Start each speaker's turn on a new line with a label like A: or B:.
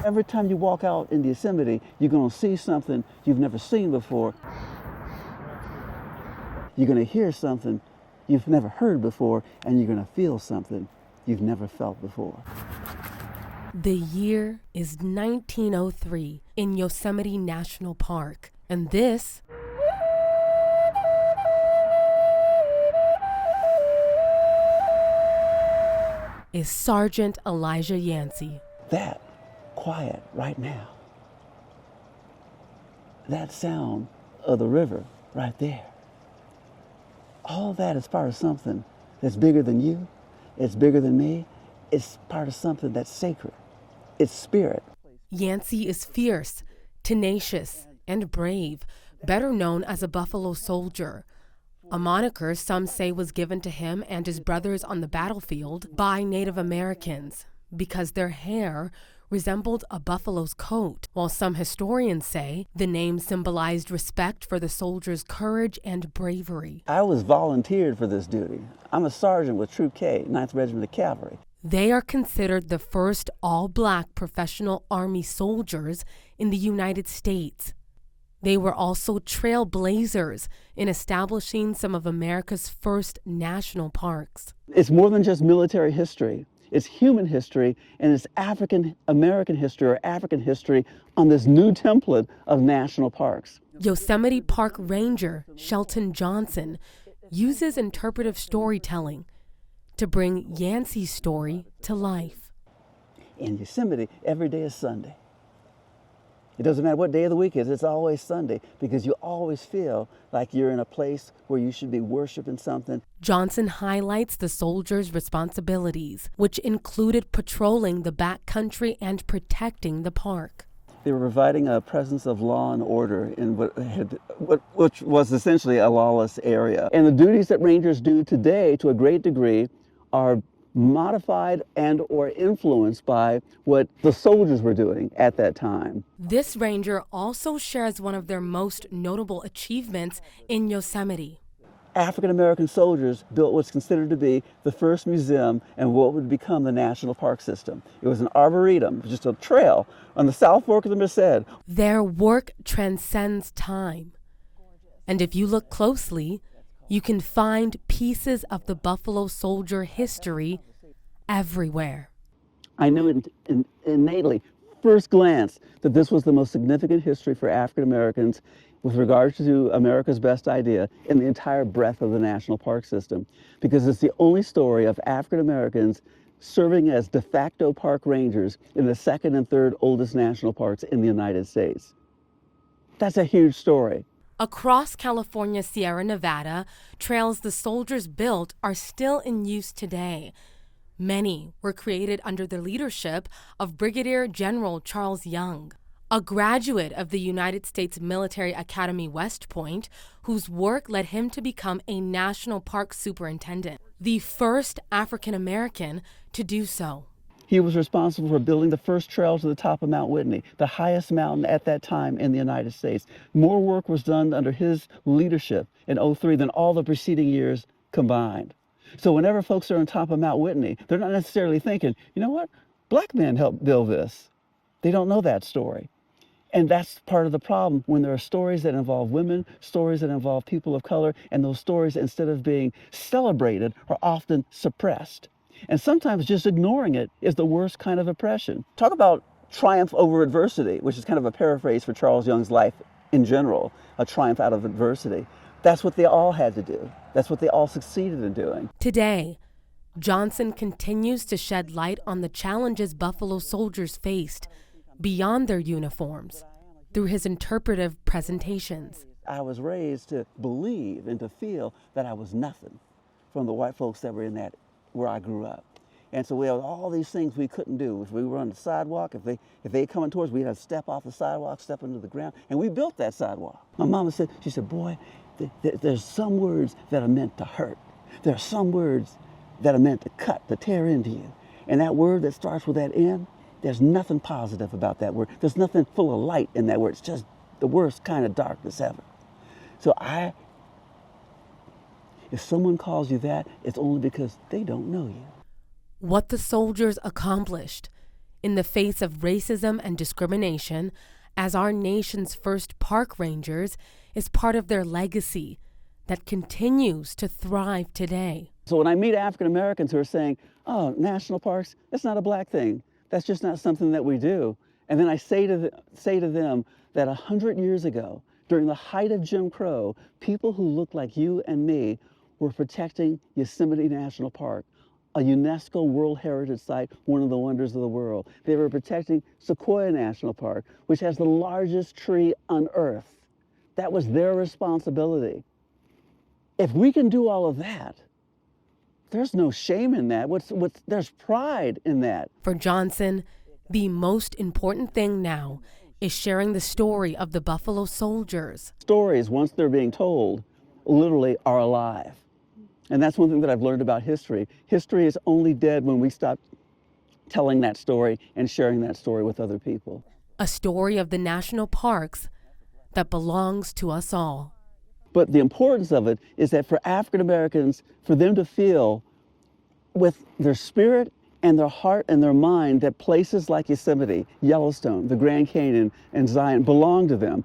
A: Every time you walk out in Yosemite, you're going to see something you've never seen before. You're going to hear something you've never heard before, and you're going to feel something you've never felt before.
B: The year is 1903 in Yosemite National Park, and this is Sergeant Elijah Yancey.
A: That quiet right now, that sound of the river right there, all that is part of something that's bigger than you, it's bigger than me, it's part of something that's sacred. It's spirit.
B: Yancey is fierce, tenacious, and brave, better known as a Buffalo Soldier, a moniker some say was given to him and his brothers on the battlefield by Native Americans because their hair resembled a buffalo's coat, while some historians say the name symbolized respect for the soldiers' courage and bravery.
A: I was volunteered for this duty. I'm a sergeant with Troop K, 9th Regiment of Cavalry.
B: They are considered the first all-black professional Army soldiers in the United States. They were also trailblazers in establishing some of America's first national parks.
A: It's more than just military history. It's human history, and it's African American history or African history on this new template of national parks.
B: Yosemite Park Ranger Shelton Johnson uses interpretive storytelling to bring Yancey's story to life.
A: In Yosemite, every day is Sunday. It doesn't matter what day of the week it is, it's always Sunday because you always feel like you're in a place where you should be worshiping something.
B: Johnson highlights the soldiers' responsibilities, which included patrolling the backcountry and protecting the park.
A: They were providing a presence of law and order in which was essentially a lawless area. And the duties that rangers do today, to a great degree, are modified and or influenced by what the soldiers were doing at that time.
B: This ranger also shares one of their most notable achievements in Yosemite.
A: African American soldiers built what's considered to be the first museum and what would become the national park system. It was an arboretum, just a trail on the South Fork of the Merced.
B: Their work transcends time. And if you look closely, you can find pieces of the Buffalo Soldier history everywhere.
A: I knew innately, first glance, that this was the most significant history for African Americans with regard to America's Best Idea in the entire breadth of the national park system, because it's the only story of African Americans serving as de facto park rangers in the second and third oldest national parks in the United States. That's a huge story.
B: Across California's Sierra Nevada, trails the soldiers built are still in use today. Many were created under the leadership of Brigadier General Charles Young, a graduate of the United States Military Academy West Point, whose work led him to become a national park superintendent, the first African American to do so.
A: He was responsible for building the first trail to the top of Mount Whitney, the highest mountain at that time in the United States. More work was done under his leadership in '03 than all the preceding years combined. So whenever folks are on top of Mount Whitney, they're not necessarily thinking, you know what, black men helped build this. They don't know that story. And that's part of the problem when there are stories that involve women, stories that involve people of color, and those stories, instead of being celebrated, are often suppressed. And sometimes just ignoring it is the worst kind of oppression. Talk about triumph over adversity, which is kind of a paraphrase for Charles Young's life in general, a triumph out of adversity. That's what they all had to do. That's what they all succeeded in doing.
B: Today, Johnson continues to shed light on the challenges Buffalo soldiers faced beyond their uniforms through his interpretive presentations.
A: I was raised to believe and to feel that I was nothing from the white folks that were in that where I grew up. And so we had all these things we couldn't do. If we were on the sidewalk, if they coming towards us, we'd have to step off the sidewalk, step into the ground, and we built that sidewalk. My mama said, she said, boy, there's some words that are meant to hurt. There are some words that are meant to cut, to tear into you. And that word that starts with that N, there's nothing positive about that word. There's nothing full of light in that word. It's just the worst kind of darkness ever. So if someone calls you that, it's only because they don't know you.
B: What the soldiers accomplished In the face of racism and discrimination, as our nation's first park rangers, is part of their legacy that continues to thrive today.
A: So when I meet African Americans who are saying, oh, national parks, that's not a black thing. That's just not something that we do. And then I say to them that 100 years ago, during the height of Jim Crow, people who looked like you and me were protecting Yosemite National Park, a UNESCO World Heritage Site, one of the wonders of the world. They were protecting Sequoia National Park, which has the largest tree on Earth. That was their responsibility. If we can do all of that, there's no shame in that. There's pride in that.
B: For Johnson, the most important thing now is sharing the story of the Buffalo Soldiers.
A: Stories, once they're being told, literally are alive. And that's one thing that I've learned about history. History is only dead when we stop telling that story and sharing that story with other people.
B: A story of the national parks that belongs to us all.
A: But the importance of it is that for African Americans, for them to feel with their spirit and their heart and their mind that places like Yosemite, Yellowstone, the Grand Canyon, and Zion belong to them.